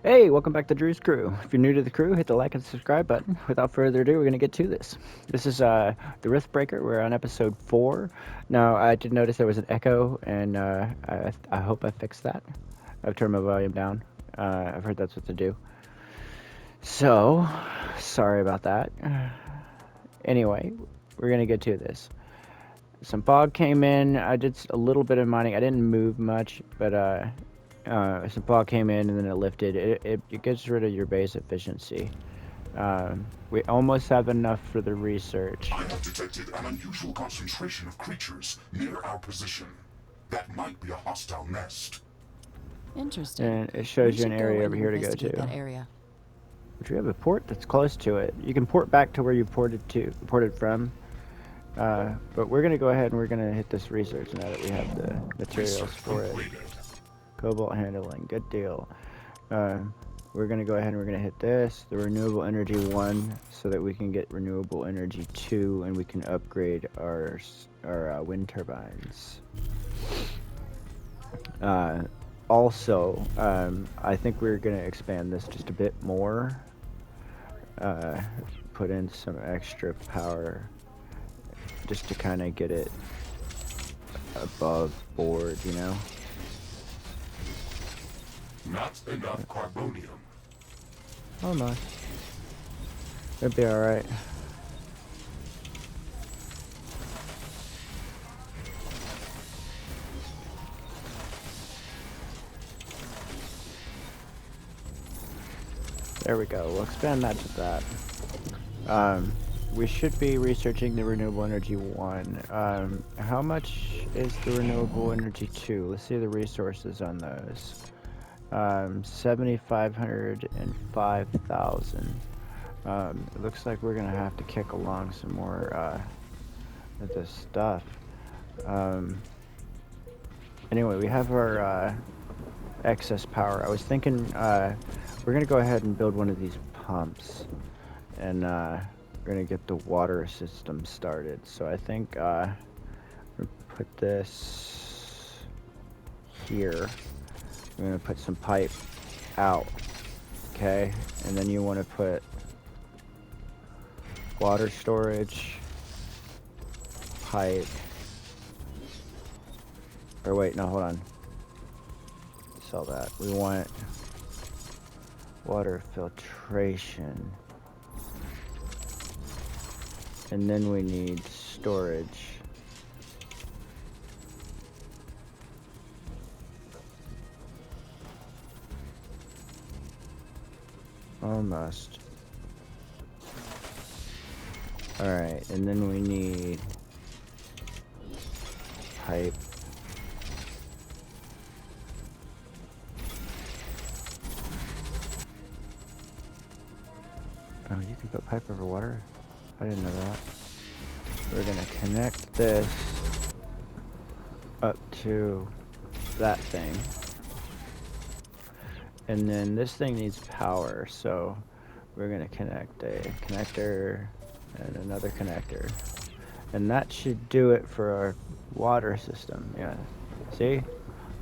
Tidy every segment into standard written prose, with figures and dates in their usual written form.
Hey, welcome back to Drew's Crew. If you're new to the crew, hit the like and subscribe button. Without further ado, we're going to get to this. This is the Riftbreaker. We're on episode 4. Now, I did notice there was an echo, and I hope I fixed that. I've turned my volume down. I've heard that's what to do. So, sorry about that. Anyway, we're going to get to this. Some fog came in. I did a little bit of mining. I didn't move much, but some fog came in and then it lifted. It gets rid of your base efficiency. We almost have enough for the research. I have detected an unusual concentration of creatures near our position. That might be a hostile nest. Interesting. And it We shows you an should go area and over here to go investigate to. that area. Which we have a port that's close to it. You can port back to where you ported from. But we're gonna go ahead and we're gonna hit this research now that we have the materials for it. Cobalt handling, good deal. We're gonna go ahead and we're gonna hit this, the renewable energy 1, so that we can get renewable energy 2, and we can upgrade our wind turbines. Also, I think we're gonna expand this just a bit more. Put in some extra power, just to kind of get it above board, you know. Not enough carbonium. Almost. It'll be alright. There we go. We'll expand that to that. We should be researching the renewable energy 1. How much is the renewable energy 2? Let's see the resources on those. 7,500 and 5,000. It looks like we're gonna have to kick along some more of this stuff. Anyway, we have our excess power. I was thinking we're gonna go ahead and build one of these pumps, and we're gonna get the water system started. So I think we'll put this here. We're gonna put some pipe out, okay? And then you want to put water storage, pipe, or wait, no, hold on. Sell that. We want water filtration. And then we need storage. Almost. Alright, and then we need pipe. Oh, you can put pipe over water? I didn't know that. We're gonna connect this up to that thing. And then this thing needs power, so we're gonna connect a connector and another connector. And that should do it for our water system, yeah. See?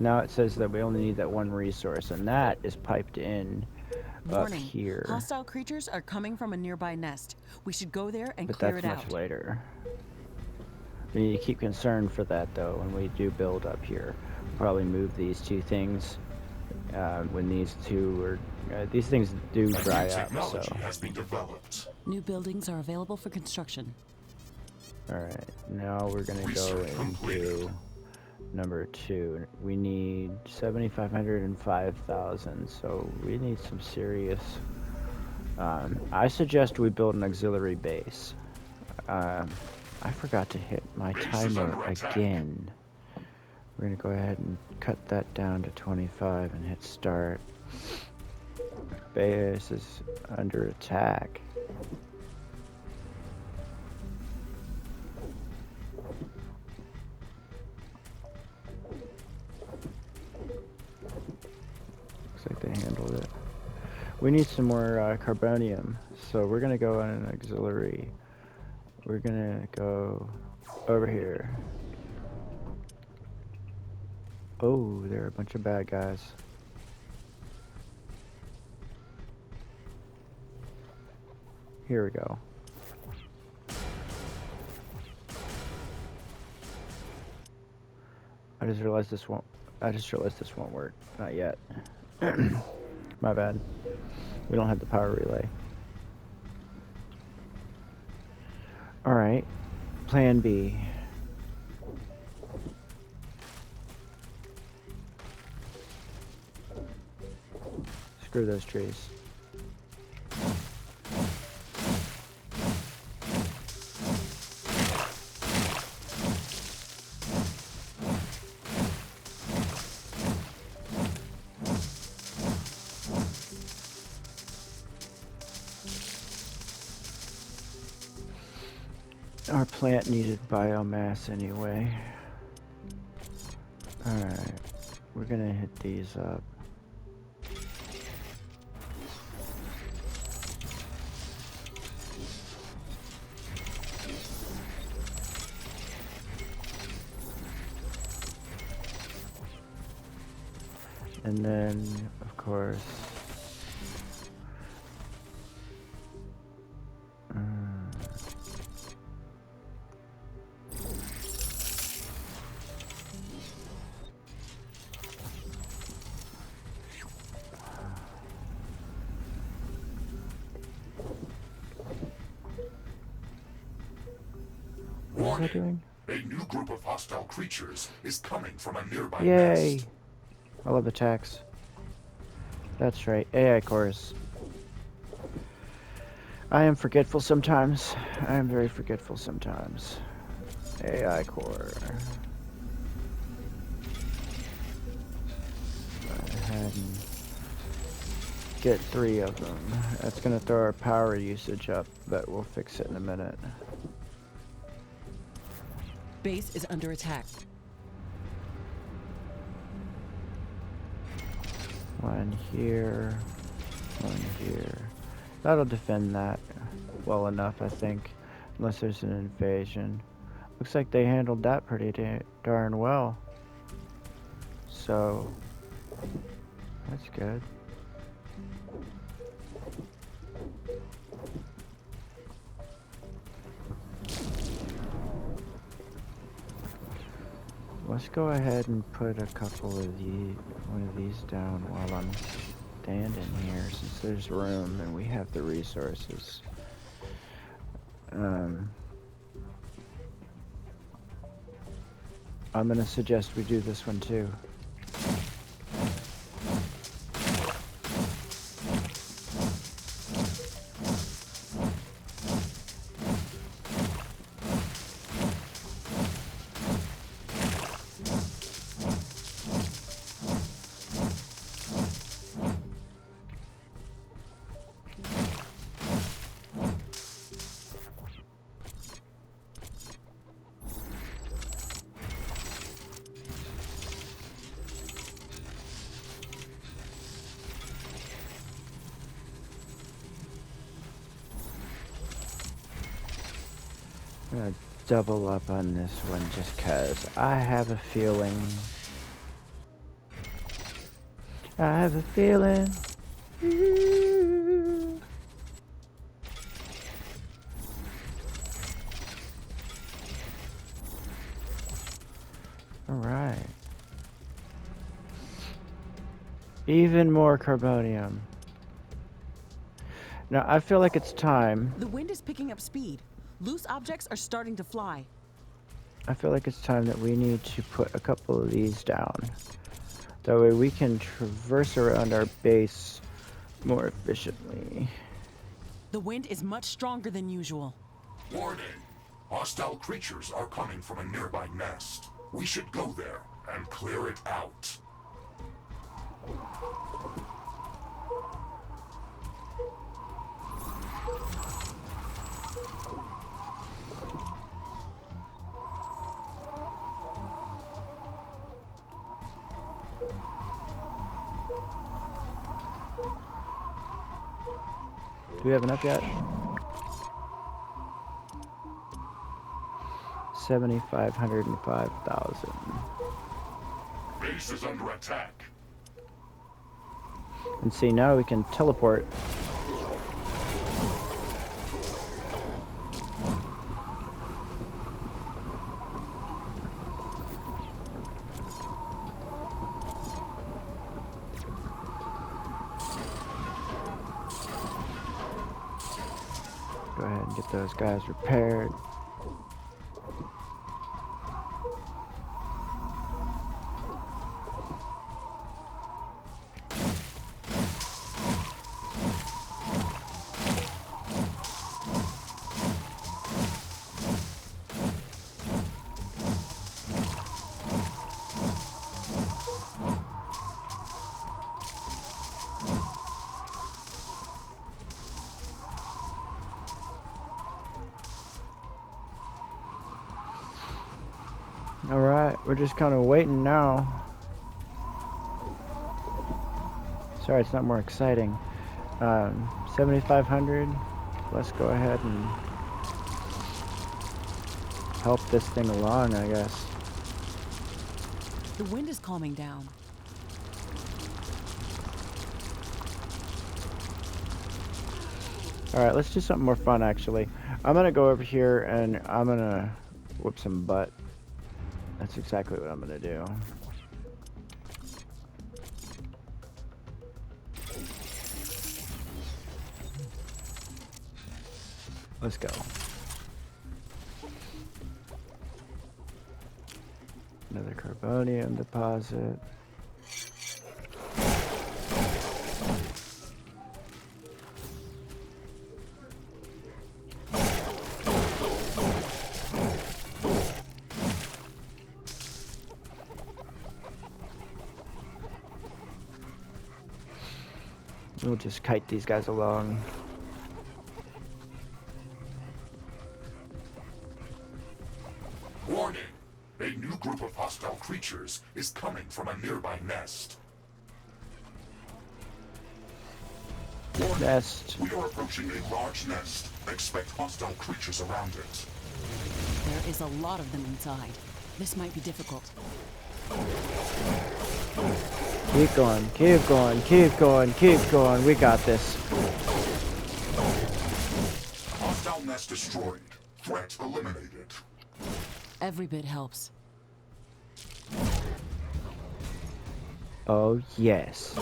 Now it says that we only need that one resource, and that is piped in up Warning. here. Hostile creatures are coming from a nearby nest. We should go there and But clear that's it out. much later. We need to keep concerned for that, though, when we do build up here. We'll probably move these two things when these two are... these things do dry up, so... Has been developed. New buildings are available for construction. Alright, now we're gonna go into number 2. We need 7,500 and 5,000, so we need some serious... I suggest we build an auxiliary base. I forgot to hit my timer again. We're gonna go ahead and cut that down to 25 and hit start. Base is under attack. Looks like they handled it. We need some more carbonium, so we're gonna go on an auxiliary. We're gonna go over here. Oh, there are a bunch of bad guys. Here we go. I just realized this won't work. Not yet. My bad. We don't have the power relay. Alright. Plan B. Screw those trees. Our plant needed biomass anyway. Alright, we're gonna hit these up. And then, of course, what was I doing? A new group of hostile creatures is coming from a nearby Yay! nest. I love attacks. That's right, AI cores. I am forgetful sometimes. I am very forgetful sometimes. AI core. Go ahead and get 3 of them. That's gonna throw our power usage up, but we'll fix it in a minute. Base is under attack. One here. One here. That'll defend that well enough, I think. Unless there's an invasion. Looks like they handled that pretty darn well. So, that's good. Let's go ahead and put a couple of one of these down while I'm standing here, since there's room and we have the resources. I'm gonna suggest we do this one too. I'm gonna double up on this one just 'cause I have a feeling. I have a feeling. Alright. Even more carbonium. Now I feel like it's time. The wind is picking up speed. Loose objects are starting to fly. I feel like it's time that we need to put a couple of these down. That way we can traverse around our base more efficiently. The wind is much stronger than usual. Warning! Hostile creatures are coming from a nearby nest. We should go there and clear it out. Do we have enough yet? 7,505,000. Base is under attack. And see, now we can teleport. Go ahead and get those guys repaired. Alright, we're just kind of waiting now. Sorry, it's not more exciting. 7,500. Let's go ahead and help this thing along, I guess. The wind is calming down. Alright, let's do something more fun, actually. I'm gonna go over here and I'm gonna whoop some butt. That's exactly what I'm gonna do. Let's go. Another carbonium deposit. We'll just kite these guys along. Warning! A new group of hostile creatures is coming from a nearby nest. Warning! Nest. We are approaching a large nest. Expect hostile creatures around it. There is a lot of them inside. This might be difficult. Keep going, keep going, keep going, keep going. We got this. Hostile nest destroyed. Threat eliminated. Every bit helps. Oh, yes.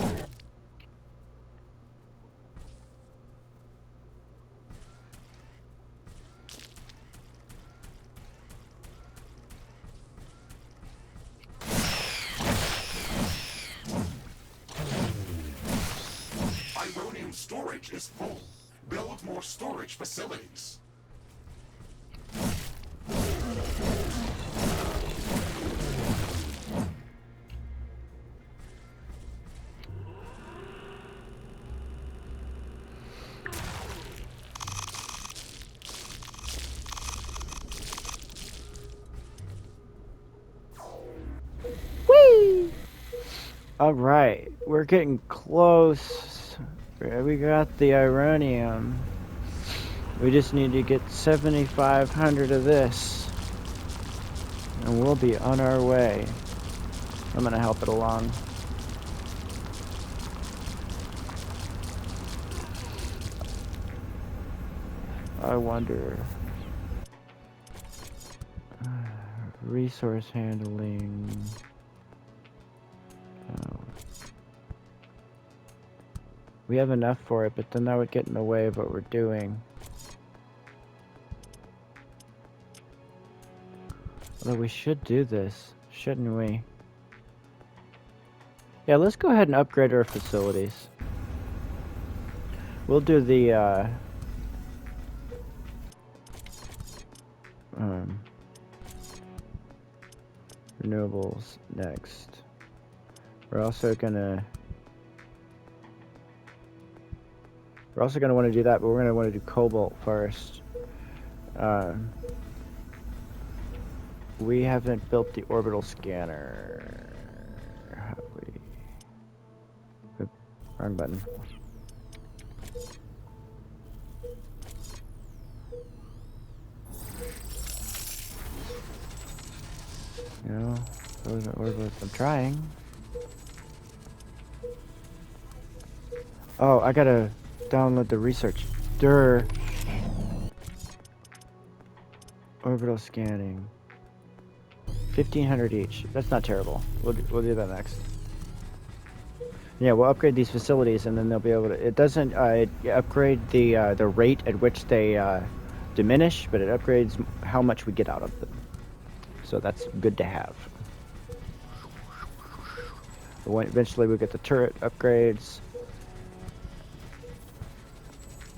Ironium storage is full. Build more storage facilities. Whee! Alright, we're getting close. We got the ironium. We just need to get 7,500 of this. And we'll be on our way. I'm gonna help it along. I wonder. Resource handling. Oh. We have enough for it, but then that would get in the way of what we're doing. Although we should do this, shouldn't we? Yeah, let's go ahead and upgrade our facilities. We'll do the renewables next. We're also gonna want to do that, but we're gonna want to do cobalt first. We haven't built the orbital scanner. Have we? Oop, wrong button. No, those are orbitals. I'm trying. Oh, I gotta download the research. Durr. Orbital scanning. 1,500 each. That's not terrible. We'll do that next. Yeah, we'll upgrade these facilities, and then they'll be able to. It doesn't upgrade the rate at which they diminish, but it upgrades how much we get out of them. So that's good to have. Eventually, we'll get the turret upgrades.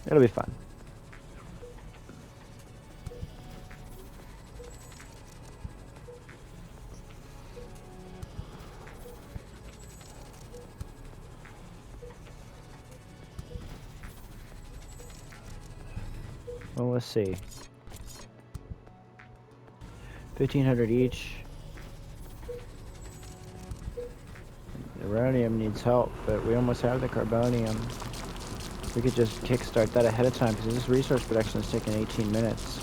It'll be fun. Well, let's see. 1,500 each. The uranium needs help, but we almost have the carbonium. We could just kickstart that ahead of time because this resource production is taking 18 minutes.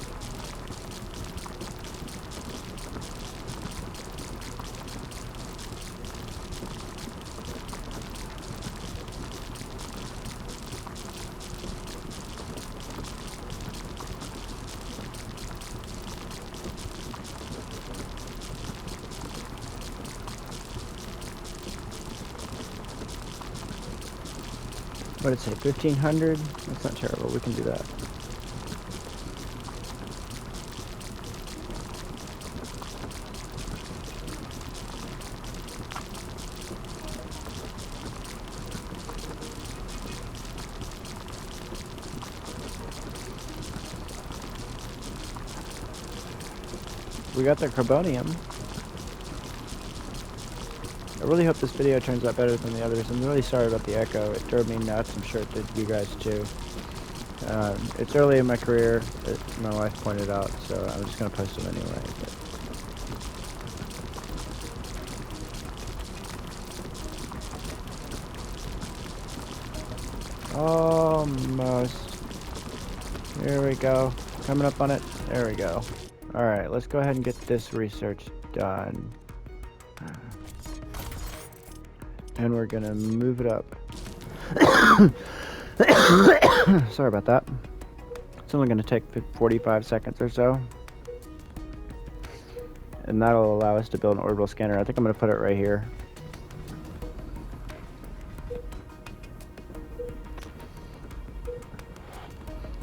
What did it say? 1,500? That's not terrible. We can do that. We got the carbonium. I really hope this video turns out better than the others. I'm really sorry about the echo. It drove me nuts. I'm sure it did you guys too. It's early in my career, my wife pointed out, so I'm just going to post them anyway. But almost. Here we go. Coming up on it. There we go. Alright, let's go ahead and get this research done. And we're going to move it up. Sorry about that. It's only going to take 45 seconds or so. And that'll allow us to build an orbital scanner. I think I'm going to put it right here.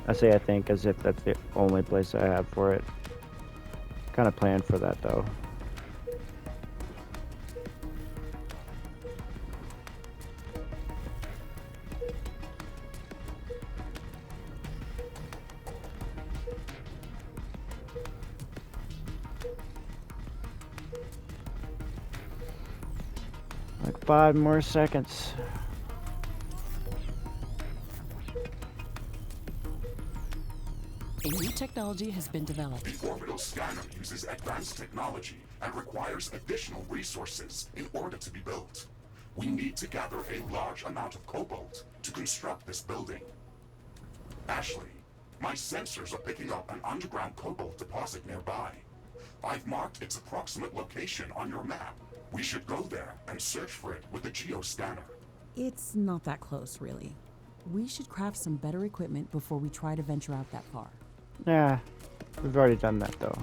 I say I think as if that's the only place I have for it. Kind of planned for that though. Like 5 more seconds. A new technology has been developed. The orbital scanner uses advanced technology and requires additional resources in order to be built. We need to gather a large amount of cobalt to construct this building. Ashley, my sensors are picking up an underground cobalt deposit nearby. I've marked its approximate location on your map. We should go there and search for it with the geoscanner. It's not that close, really. We should craft some better equipment before we try to venture out that far. Yeah, we've already done that though.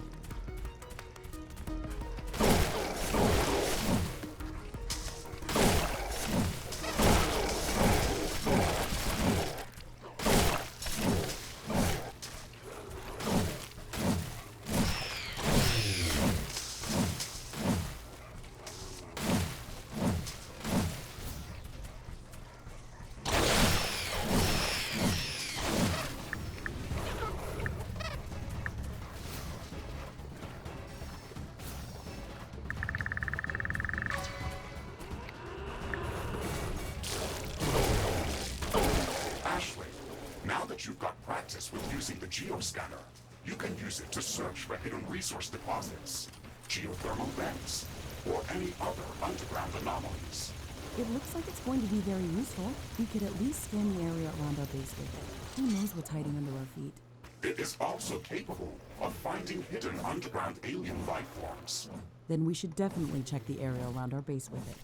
Now that you've got practice with using the geoscanner, you can use it to search for hidden resource deposits, geothermal vents, or any other underground anomalies. It looks like it's going to be very useful. We could at least scan the area around our base with it. Who knows what's hiding under our feet? It is also capable of finding hidden underground alien life forms. Then we should definitely check the area around our base with it.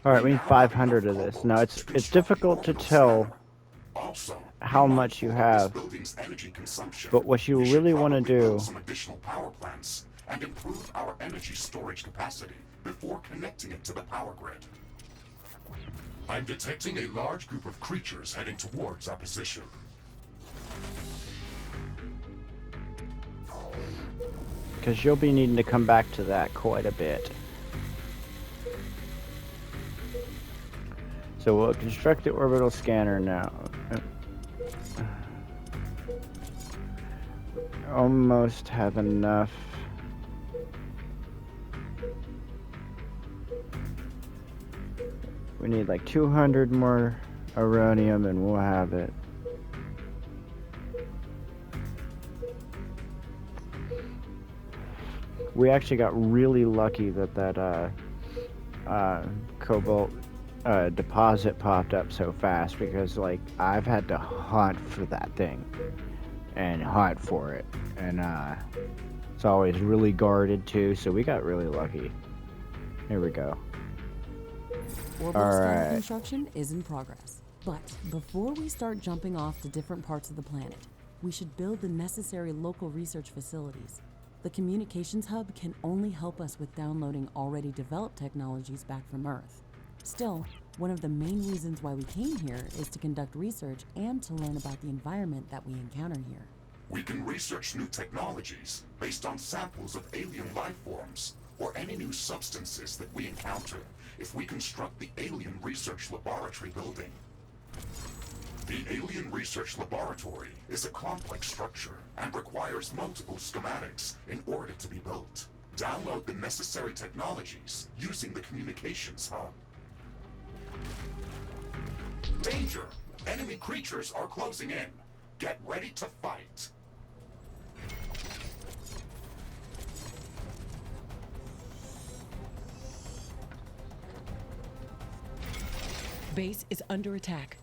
All right, we need 500 of this. Now it's difficult to tell how much you have, but what you really want to do and improve our energy storage capacity before connecting it to the power grid. I'm detecting a large group of creatures heading towards our position. Because you'll be needing to come back to that quite a bit. So we'll construct the orbital scanner now. Almost have enough. We need like 200 more uranium and we'll have it. We actually got really lucky that cobalt deposit popped up so fast, because like I've had to hunt for that thing and hunt for it, and it's always really guarded too, so we got really lucky. Here we go. Orbital scanner construction is in progress. But before we start jumping off to different parts of the planet, we should build the necessary local research facilities. The communications hub can only help us with downloading already developed technologies back from Earth. Still, one of the main reasons why we came here is to conduct research and to learn about the environment that we encounter here. We can research new technologies based on samples of alien life forms or any new substances that we encounter if we construct the Alien Research Laboratory building. The Alien Research Laboratory is a complex structure and requires multiple schematics in order to be built. Download the necessary technologies using the communications hub. Danger! Enemy creatures are closing in. Get ready to fight. Base is under attack.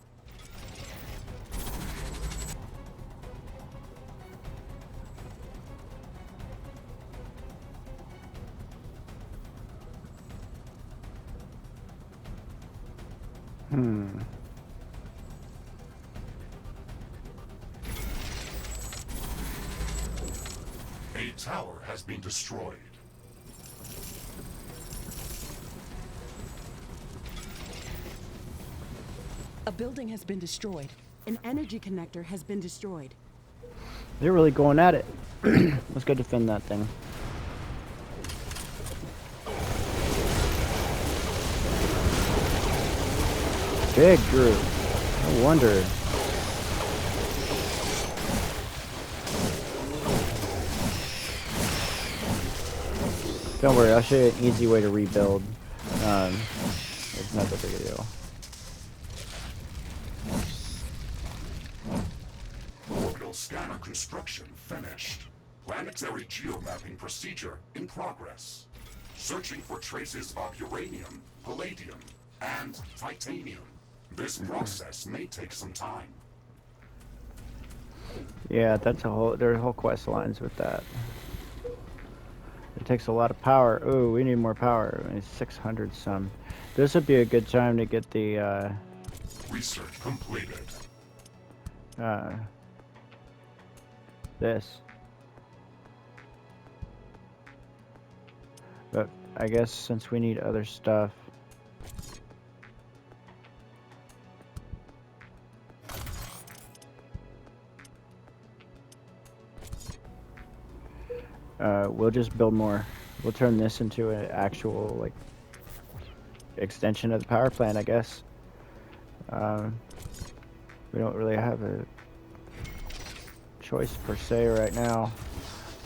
A tower has been destroyed. A building has been destroyed. An energy connector has been destroyed. They're really going at it. Let's go defend that thing. Big group. No wonder. Don't worry, I'll show you an easy way to rebuild. It's not that big a deal. Orbital scanner construction finished. Planetary geomapping procedure in progress. Searching for traces of uranium, palladium, and titanium. This process may take some time. Yeah, that's a whole. There are whole quest lines with that. It takes a lot of power. Oh, we need more power. We need 600 some. This would be a good time to get the Research completed. This. But I guess since we need other stuff. We'll just build more. We'll turn this into an actual, like, extension of the power plant, I guess. We don't really have a choice per se right now.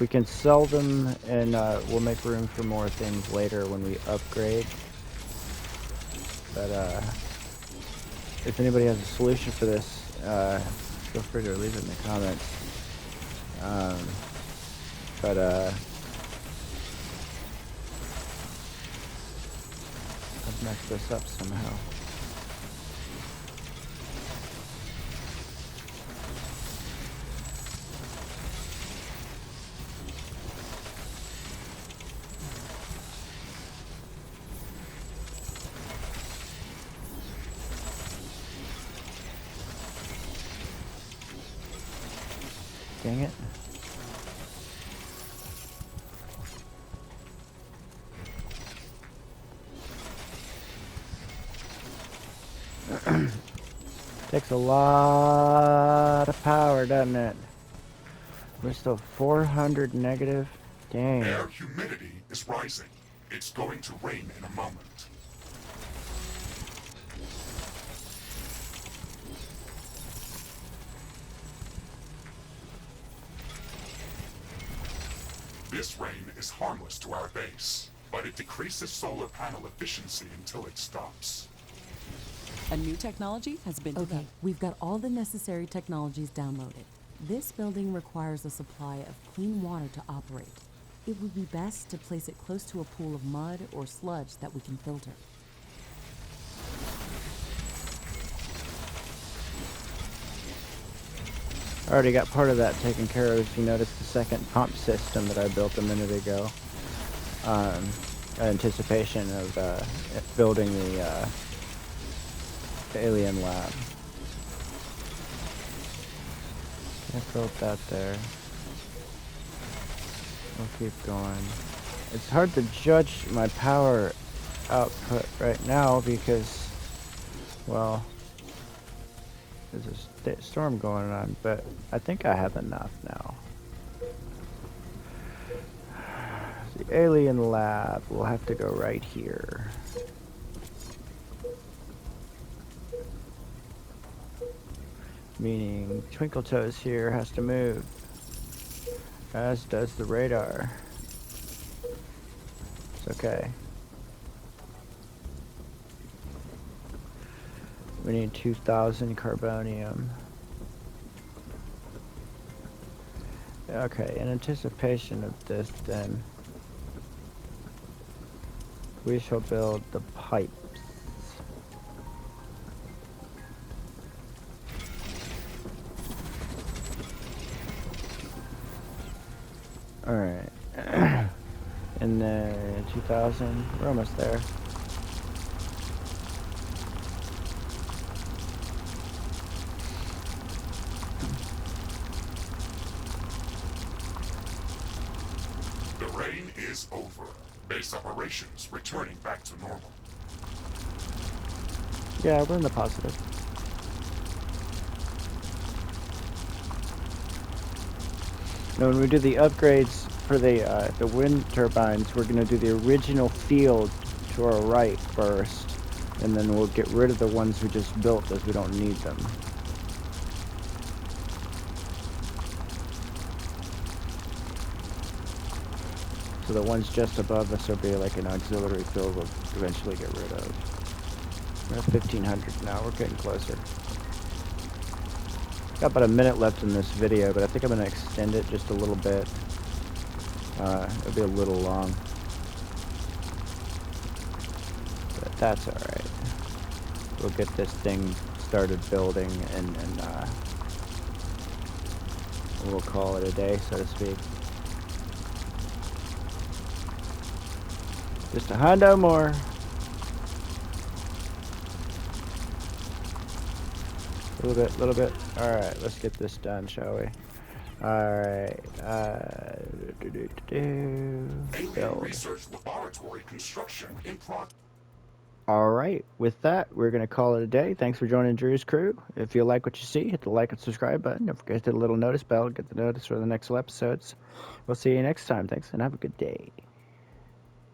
We can sell them, and we'll make room for more things later when we upgrade. But if anybody has a solution for this, feel free to leave it in the comments. I've messed this up somehow. Dang it. Takes a lot of power, doesn't it? We're still 400 negative. Dang. Air humidity is rising. It's going to rain in a moment. This rain is harmless to our base, but it decreases solar panel efficiency until it stops. A new technology has been developed. Okay, we've got all the necessary technologies downloaded. This building requires a supply of clean water to operate. It would be best to place it close to a pool of mud or sludge that we can filter. I already got part of that taken care of. If you notice the second pump system that I built a minute ago. Anticipation of building the alien lab. I built that there. We'll keep going. It's hard to judge my power output right now because, well, there's a storm going on, but I think I have enough now. The alien lab will have to go right here. Meaning Twinkle Toes here has to move, as does the radar. It's okay. We need 2,000 carbonium. Okay, in anticipation of this, then we shall build the pipes. Alright. And then 2,000. We're almost there. The rain is over. Base operations returning back to normal. Yeah, we're in the positive. Now, when we do the upgrades for the wind turbines, we're going to do the original field to our right first, and then we'll get rid of the ones we just built as we don't need them. So the ones just above us will be like an auxiliary field we'll eventually get rid of. We're at 1,500 now, we're getting closer. Got about a minute left in this video, but I think I'm going to extend it just a little bit. It'll be a little long. But that's alright. We'll get this thing started building and we'll call it a day, so to speak. Just a hundo more. A little bit. Alright, let's get this done, shall we? Alright, build. Research laboratory construction in progress. Alright, with that, we're going to call it a day. Thanks for joining Drew's crew. If you like what you see, hit the like and subscribe button. Don't forget to hit the little notice bell, get the notice for the next episodes. We'll see you next time. Thanks, and have a good day.